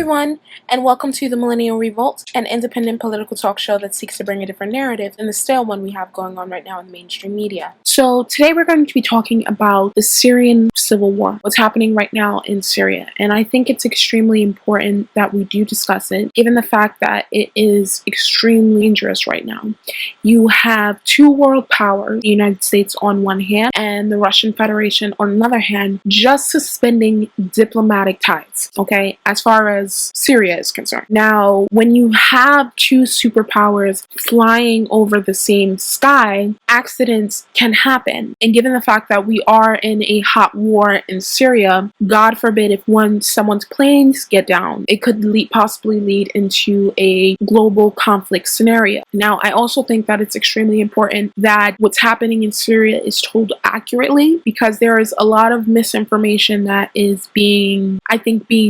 everyone, and welcome to the Millennial Revolt, an independent political talk show that seeks to bring a different narrative than the stale one we have going on right now in the mainstream media. So today we're going to be talking about the Syrian civil war, what's happening right now in Syria, and I think it's extremely important that we do discuss it, given the fact that it is extremely dangerous right now. You have two world powers, the United States on one hand, and the Russian Federation on another hand, just suspending diplomatic ties, okay, as far as Syria is concerned. Now, when you have two superpowers flying over the same sky, accidents can happen. And given the fact that we are in a hot war in Syria, God forbid if someone's planes get down, it could possibly lead into a global conflict scenario. Now, I also think that it's extremely important that what's happening in Syria is told accurately, because there is a lot of misinformation that is being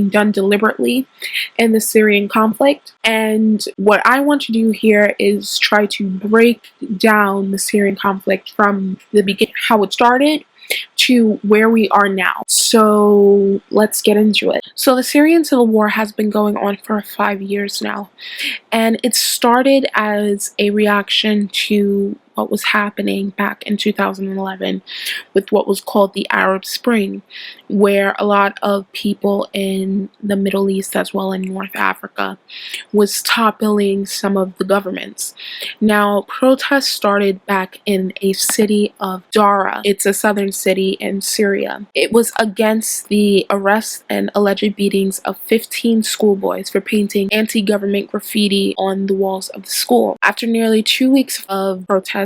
done deliberately in the Syrian conflict. And what I want to do here is try to break down the Syrian conflict from the beginning, how it started, to where we are now. So let's get into it. So the Syrian civil war has been going on for 5 years now, and it started as a reaction to what was happening back in 2011 with what was called the Arab Spring, where a lot of people in the Middle East as well in North Africa was toppling some of the governments. Now, protests started back in a city of Dara. It's a southern city in Syria. It was against the arrest and alleged beatings of 15 schoolboys for painting anti-government graffiti on the walls of the school. After nearly 2 weeks of protests,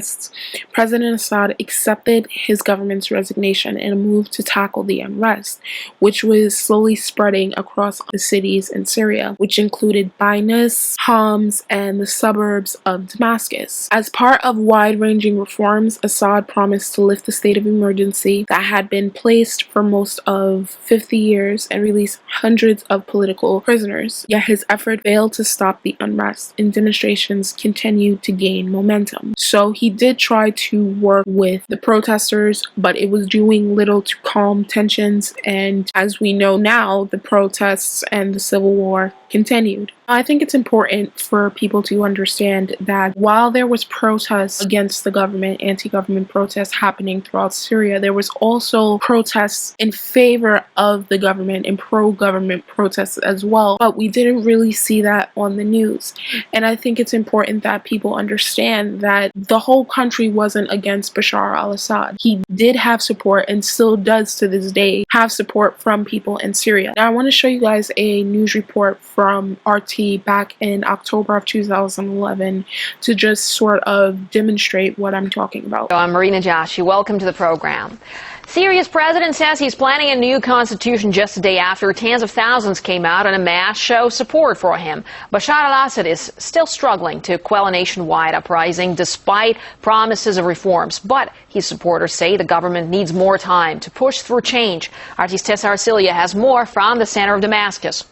President Assad accepted his government's resignation in a move to tackle the unrest, which was slowly spreading across the cities in Syria, which included Bainas, Homs, and the suburbs of Damascus. As part of wide-ranging reforms, Assad promised to lift the state of emergency that had been placed for most of 50 years and release hundreds of political prisoners. Yet his effort failed to stop the unrest, and demonstrations continued to gain momentum. So he did try to work with the protesters, but it was doing little to calm tensions, and as we know now, the protests and the civil war continued. I think it's important for people to understand that while there was protests against the government, anti-government protests happening throughout Syria, there was also protests in favor of the government and pro-government protests as well, but we didn't really see that on the news. And I think it's important that people understand that the whole country wasn't against Bashar al-Assad. He did have support and still does to this day have support from people in Syria. Now I want to show you guys a news report from RT back in October of 2011 to just sort of demonstrate what I'm talking about. I'm Marina Joshi. Welcome to the program. Syria's president says he's planning a new constitution just a day after tens of thousands came out in a mass show support for him. Bashar al-Assad is still struggling to quell a nationwide uprising despite promises of reforms. But his supporters say the government needs more time to push through change. RT's Tessa Arcilia has more from the center of Damascus.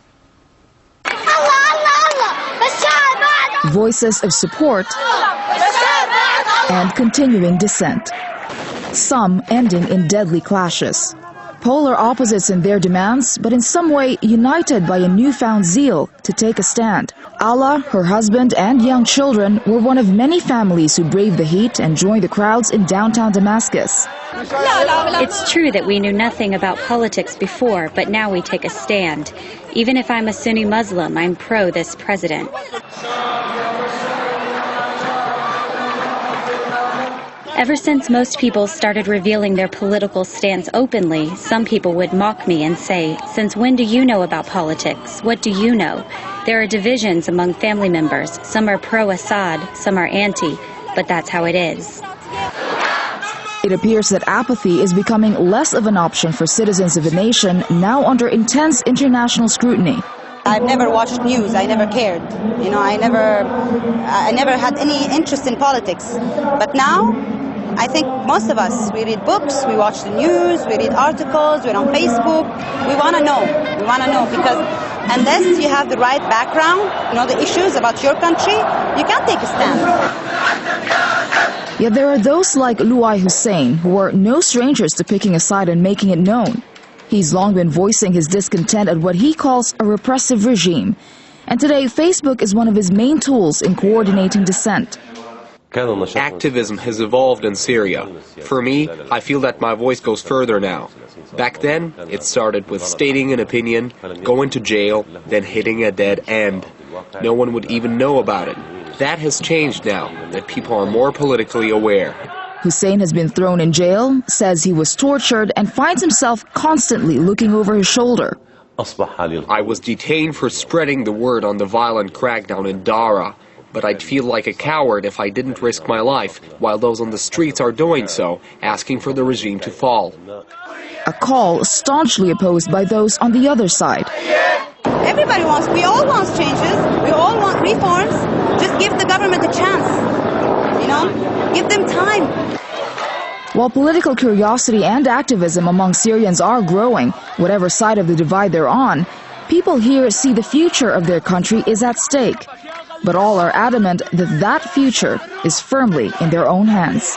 Voices of support and continuing dissent, some ending in deadly clashes. Polar opposites in their demands, but in some way united by a newfound zeal to take a stand. Ala, her husband, and young children were one of many families who braved the heat and joined the crowds in downtown Damascus. It's true that we knew nothing about politics before, but now we take a stand. Even if I'm a Sunni Muslim, I'm pro this president. Ever since most people started revealing their political stance openly, some people would mock me and say, "Since when do you know about politics? What do you know?" There are divisions among family members. Some are pro-Assad, some are anti, but that's how it is. It appears that apathy is becoming less of an option for citizens of a nation now under intense international scrutiny. I've never watched news. I never cared. You know, I never had any interest in politics. But now, I think most of us, we read books, we watch the news, we read articles, we're on Facebook. We want to know. We want to know, because unless you have the right background, you know, the issues about your country, you can't take a stand. Yet there are those like Luai Hussein who are no strangers to picking a side and making it known. He's long been voicing his discontent at what he calls a repressive regime. And today, Facebook is one of his main tools in coordinating dissent. Activism has evolved in Syria. For me, I feel that my voice goes further now. Back then, it started with stating an opinion, going to jail, then hitting a dead end. No one would even know about it. That has changed now, that people are more politically aware. Hussein has been thrown in jail, says he was tortured, and finds himself constantly looking over his shoulder. I was detained for spreading the word on the violent crackdown in Dara, but I'd feel like a coward if I didn't risk my life, while those on the streets are doing so, asking for the regime to fall. A call staunchly opposed by those on the other side. Everybody wants, we all want changes, we all want reforms. Just give the government a chance, you know, give them time. While political curiosity and activism among Syrians are growing, whatever side of the divide they're on, people here see the future of their country is at stake. But all are adamant that that future is firmly in their own hands.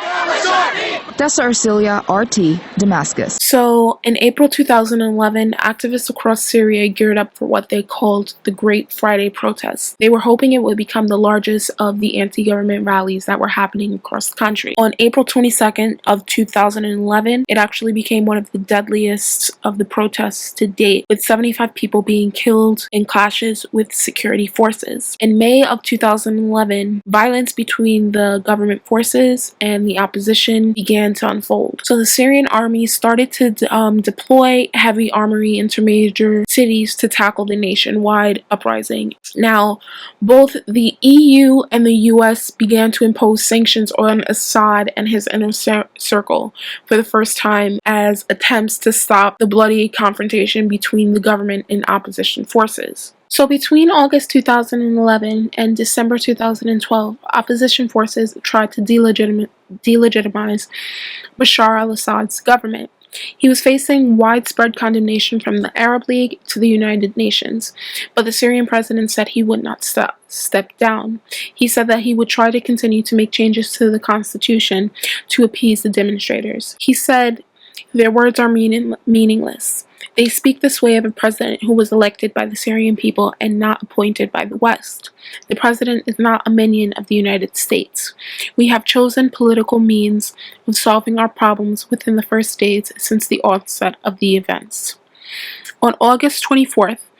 Tessa Arcilia, RT, Damascus. So, in April 2011, activists across Syria geared up for what they called the Great Friday protests. They were hoping it would become the largest of the anti-government rallies that were happening across the country. On April 22nd of 2011, it actually became one of the deadliest of the protests to date, with 75 people being killed in clashes with security forces. In May of 2011, violence between the government forces and the opposition began to unfold. So the Syrian army started to deploy heavy armory into major cities to tackle the nationwide uprising. Now, both the EU and the US began to impose sanctions on Assad and his inner circle for the first time as attempts to stop the bloody confrontation between the government and opposition forces. So between August 2011 and December 2012, opposition forces tried to delegitimize Bashar al-Assad's government. He was facing widespread condemnation from the Arab League to the United Nations, but the Syrian president said he would not step down. He said that he would try to continue to make changes to the constitution to appease the demonstrators. He said, "Their words are meaningless. They speak this way of a president who was elected by the Syrian people and not appointed by the West. The president is not a minion of the United States. We have chosen political means of solving our problems within the first days since the onset of the events." On August 24th,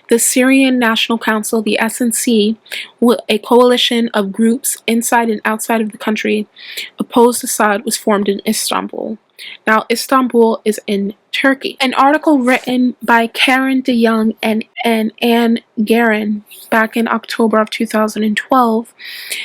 the Syrian National Council, the SNC, a coalition of groups inside and outside of the country opposed Assad, was formed in Istanbul. Now, Istanbul is in Turkey. An article written by Karen de Young and Anne Guerin back in October of 2012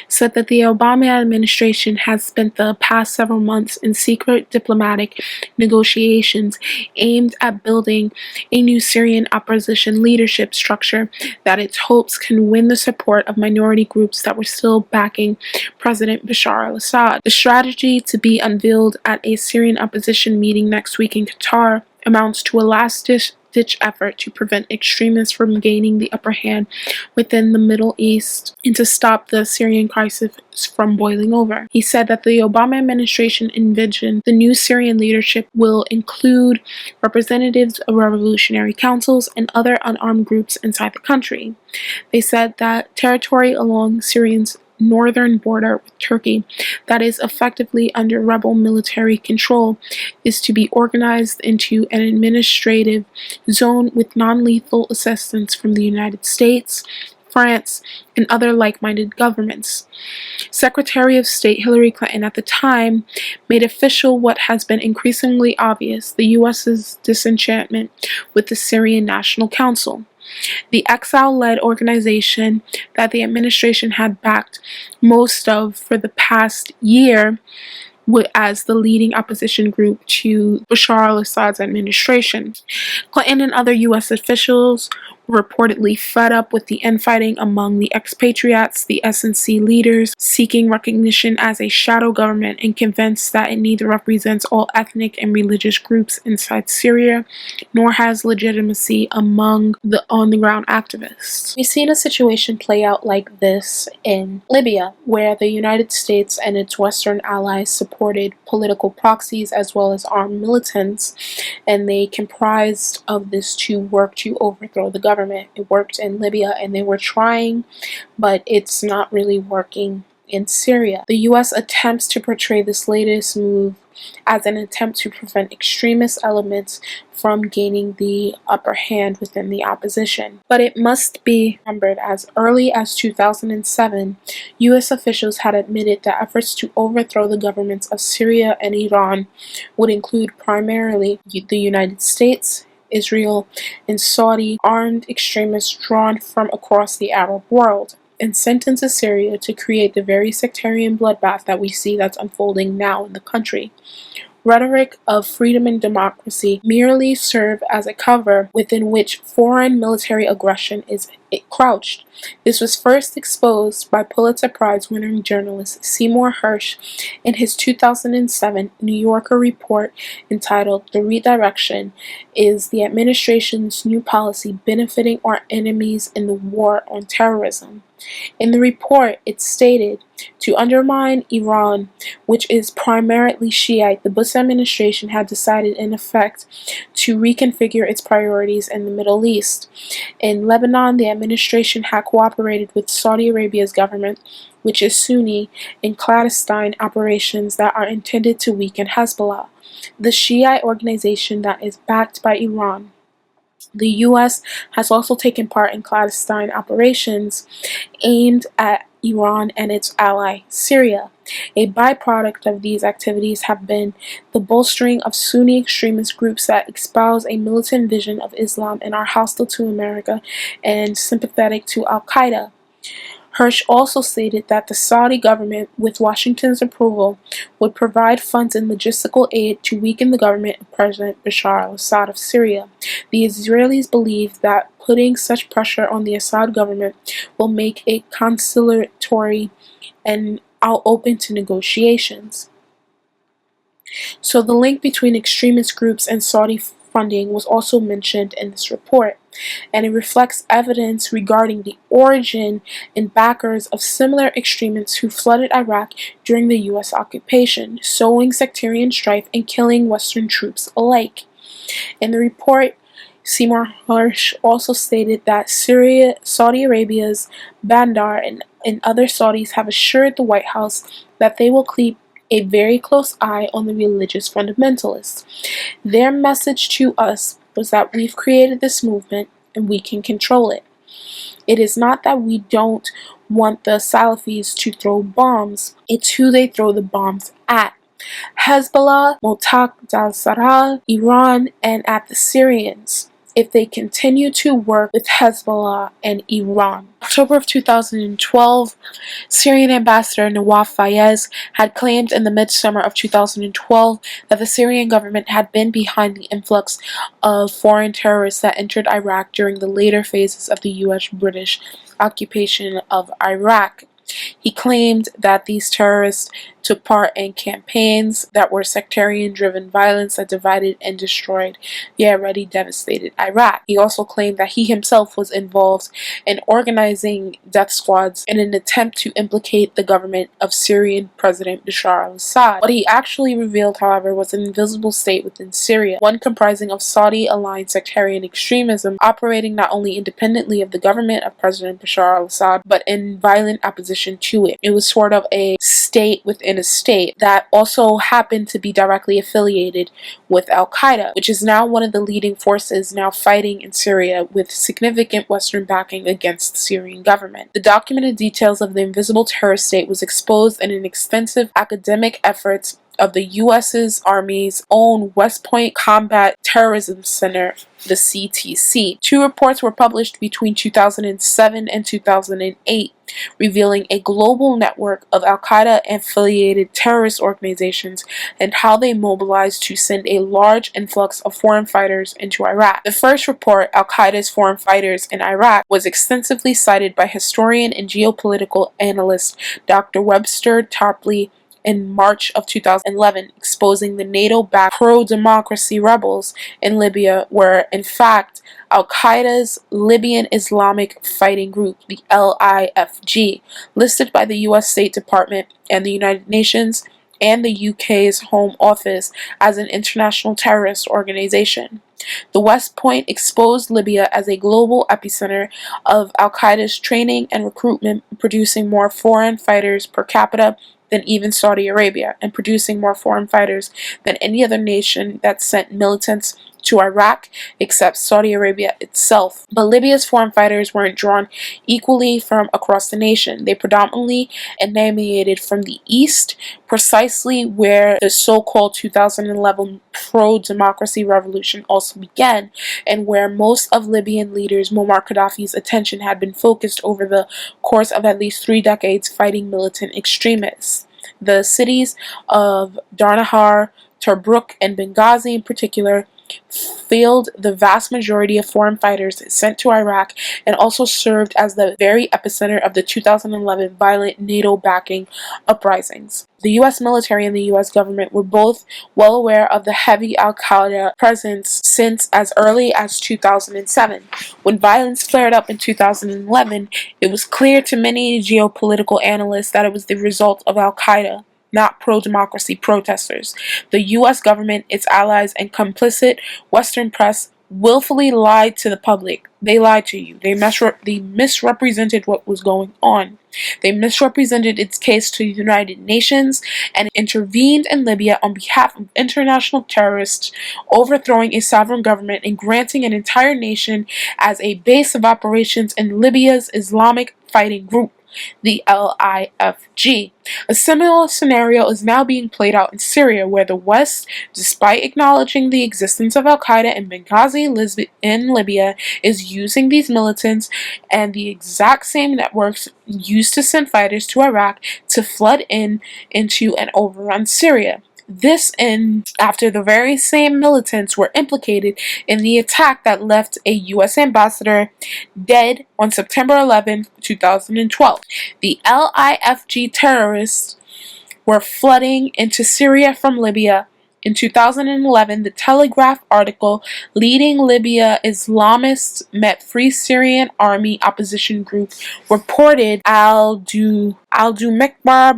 said that the Obama administration has spent the past several months in secret diplomatic negotiations aimed at building a new Syrian opposition leadership structure that it hopes can win the support of minority groups that were still backing President Bashar al-Assad. The strategy to be unveiled at a Syrian opposition meeting next week in Qatar amounts to a last-ditch effort to prevent extremists from gaining the upper hand within the Middle East and to stop the Syrian crisis from boiling over. He said that the Obama administration envisioned the new Syrian leadership will include representatives of revolutionary councils and other unarmed groups inside the country. They said that territory along Syria's northern border with Turkey that is effectively under rebel military control is to be organized into an administrative zone with non-lethal assistance from the United States, France, and other like-minded governments. Secretary of State Hillary Clinton at the time made official what has been increasingly obvious: the US's disenchantment with the Syrian National Council, the exile-led organization that the administration had backed most of for the past year as the leading opposition group to Bashar al-Assad's administration. Clinton and other U.S. officials reportedly fed up with the infighting among the expatriates, the SNC leaders, seeking recognition as a shadow government and convinced that it neither represents all ethnic and religious groups inside Syria, nor has legitimacy among the on-the-ground activists. We've seen a situation play out like this in Libya, where the United States and its Western allies supported political proxies as well as armed militants, and they comprised of this to work to overthrow the government. It worked in Libya and they were trying, but it's not really working in Syria. The US attempts to portray this latest move as an attempt to prevent extremist elements from gaining the upper hand within the opposition. But it must be remembered, as early as 2007, US officials had admitted that efforts to overthrow the governments of Syria and Iran would include primarily the United States, Israel, and Saudi armed extremists drawn from across the Arab world and sent into Syria to create the very sectarian bloodbath that we see that's unfolding now in the country. Rhetoric of freedom and democracy merely serve as a cover within which foreign military aggression is crouched. This was first exposed by Pulitzer Prize-winning journalist Seymour Hersh in his 2007 New Yorker report entitled "The Redirection: Is the Administration's New Policy Benefiting Our Enemies in the War on Terrorism?" In the report, it stated, to undermine Iran, which is primarily Shiite, the Bush administration had decided in effect to reconfigure its priorities in the Middle East. In Lebanon, the administration had cooperated with Saudi Arabia's government, which is Sunni, in clandestine operations that are intended to weaken Hezbollah, the Shiite organization that is backed by Iran. The U.S. has also taken part in clandestine operations aimed at Iran and its ally, Syria. A byproduct of these activities have been the bolstering of Sunni extremist groups that espouse a militant vision of Islam and are hostile to America and sympathetic to Al-Qaeda. Hersh also stated that the Saudi government, with Washington's approval, would provide funds and logistical aid to weaken the government of President Bashar al-Assad of Syria. The Israelis believe that putting such pressure on the Assad government will make it conciliatory and open to negotiations. So the link between extremist groups and Saudi funding was also mentioned in this report, and it reflects evidence regarding the origin and backers of similar extremists who flooded Iraq during the U.S. occupation, sowing sectarian strife and killing Western troops alike. In the report, Seymour Hersh also stated that Saudi Arabia's Bandar and other Saudis have assured the White House that they will keep a very close eye on the religious fundamentalists. Their message to us was that we've created this movement and we can control it. It is not that we don't want the Salafis to throw bombs, it's who they throw the bombs at. Hezbollah, Mottaq al-Sahra, Iran, and at the Syrians, if they continue to work with Hezbollah and Iran. October of 2012, Syrian Ambassador Nawaf Fayez had claimed in the midsummer of 2012 that the Syrian government had been behind the influx of foreign terrorists that entered Iraq during the later phases of the US-British occupation of Iraq. He claimed that these terrorists took part in campaigns that were sectarian-driven violence that divided and destroyed the already devastated Iraq. He also claimed that he himself was involved in organizing death squads in an attempt to implicate the government of Syrian President Bashar al-Assad. What he actually revealed, however, was an invisible state within Syria, one comprising of Saudi-aligned sectarian extremism, operating not only independently of the government of President Bashar al-Assad, but in violent opposition to it. It was sort of a state within a state that also happened to be directly affiliated with Al-Qaeda, which is now one of the leading forces now fighting in Syria with significant Western backing against the Syrian government. The documented details of the invisible terrorist state was exposed in an extensive academic efforts of the U.S.'s Army's own West Point Combat Terrorism Center, the CTC. 2 reports were published between 2007 and 2008, revealing a global network of al-Qaeda-affiliated terrorist organizations and how they mobilized to send a large influx of foreign fighters into Iraq. The first report, Al-Qaeda's Foreign Fighters in Iraq, was extensively cited by historian and geopolitical analyst Dr. Webster Tarpley in March of 2011, exposing the NATO-backed pro-democracy rebels in Libya were, in fact, Al-Qaeda's Libyan Islamic Fighting Group, the LIFG, listed by the U.S. State Department and the United Nations and the UK's Home Office as an international terrorist organization. The West Point exposed Libya as a global epicenter of Al-Qaeda's training and recruitment, producing more foreign fighters per capita than even Saudi Arabia, and producing more foreign fighters than any other nation that sent militants to Iraq except Saudi Arabia itself. But Libya's foreign fighters weren't drawn equally from across the nation. They predominantly emanated from the east, precisely where the so-called 2011 pro-democracy revolution also began, and where most of Libyan leaders Muammar Gaddafi's attention had been focused over the course of at least 3 decades fighting militant extremists. The cities of Darnahar, Tobruk, and Benghazi in particular filled the vast majority of foreign fighters sent to Iraq, and also served as the very epicenter of the 2011 violent NATO backing uprisings. The U.S. military and the U.S. government were both well aware of the heavy al-Qaeda presence since as early as 2007. When violence flared up in 2011, it was clear to many geopolitical analysts that it was the result of al-Qaeda, not pro-democracy protesters. The U.S. government, its allies, and complicit Western press willfully lied to the public. They lied to you. They misrepresented what was going on. They misrepresented its case to the United Nations and intervened in Libya on behalf of international terrorists, overthrowing a sovereign government and granting an entire nation as a base of operations in Libya's Islamic Fighting Group, the LIFG. A similar scenario is now being played out in Syria, where the West, despite acknowledging the existence of Al-Qaeda in Benghazi in Libya, is using these militants and the exact same networks used to send fighters to Iraq to flood into and overrun Syria. This after the very same militants were implicated in the attack that left a U.S. ambassador dead on September 11, 2012. The LIFG terrorists were flooding into Syria from Libya. In 2011, the Telegraph article, "Leading Libya Islamists Met Free Syrian Army Opposition Group," reported Al-Dumekbar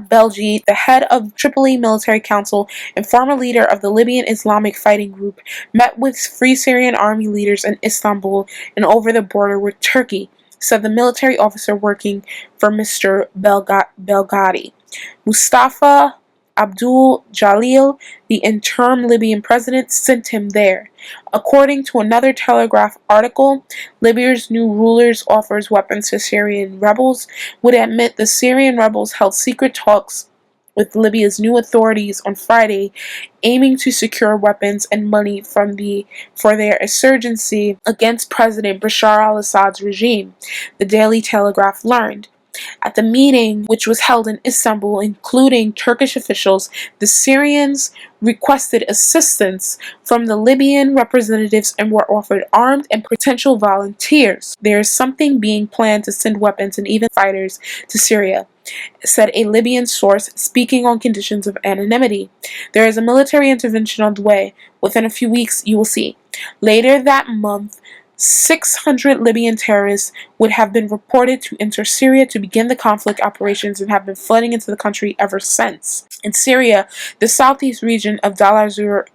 Belgi, the head of Tripoli Military Council and former leader of the Libyan Islamic Fighting Group, met with Free Syrian Army leaders in Istanbul and over the border with Turkey, said the military officer working for Mr. Belgadi. Mustafa Abdul Jalil, the interim Libyan president, sent him there. According to another Telegraph article, Libya's new rulers offers weapons to Syrian rebels, would admit the Syrian rebels held secret talks with Libya's new authorities on Friday, aiming to secure weapons and money for their insurgency against President Bashar al-Assad's regime, the Daily Telegraph learned. At the meeting, which was held in Istanbul, including Turkish officials, the Syrians requested assistance from the Libyan representatives and were offered armed and potential volunteers. There is something being planned to send weapons and even fighters to Syria, said a Libyan source speaking on conditions of anonymity. There is a military intervention on the way. Within a few weeks, you will see. Later that month, 600 Libyan terrorists would have been reported to enter Syria to begin the conflict operations and have been flooding into the country ever since. In Syria, the southeast region of Dal Azur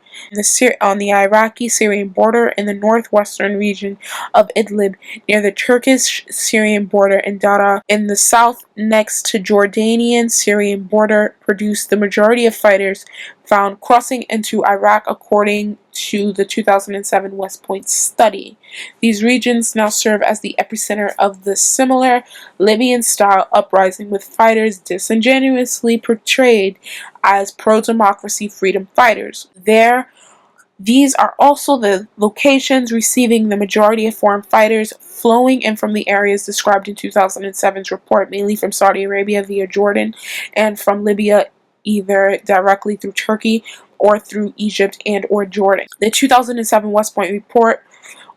on the Iraqi-Syrian border, in the northwestern region of Idlib near the Turkish-Syrian border, and Dara in the south next to Jordanian-Syrian border, produced the majority of fighters found crossing into Iraq, according to the 2007 West Point study. These regions now serve as the epicenter of the similar Libyan-style uprising, with fighters disingenuously portrayed as pro-democracy freedom fighters. These are also the locations receiving the majority of foreign fighters flowing in from the areas described in 2007's report, mainly from Saudi Arabia via Jordan and from Libya either directly through Turkey or through Egypt and or Jordan. The 2007 West Point report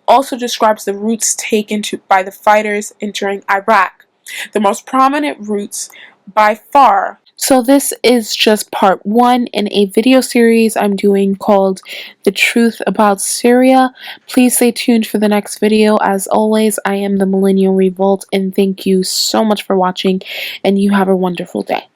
also describes the routes taken by the fighters entering Iraq. The most prominent routes by far. So this is just part 1 in a video series I'm doing called The Truth About Syria. Please stay tuned for the next video. As always, I am the Millennial Revolt, and thank you so much for watching, and you have a wonderful day.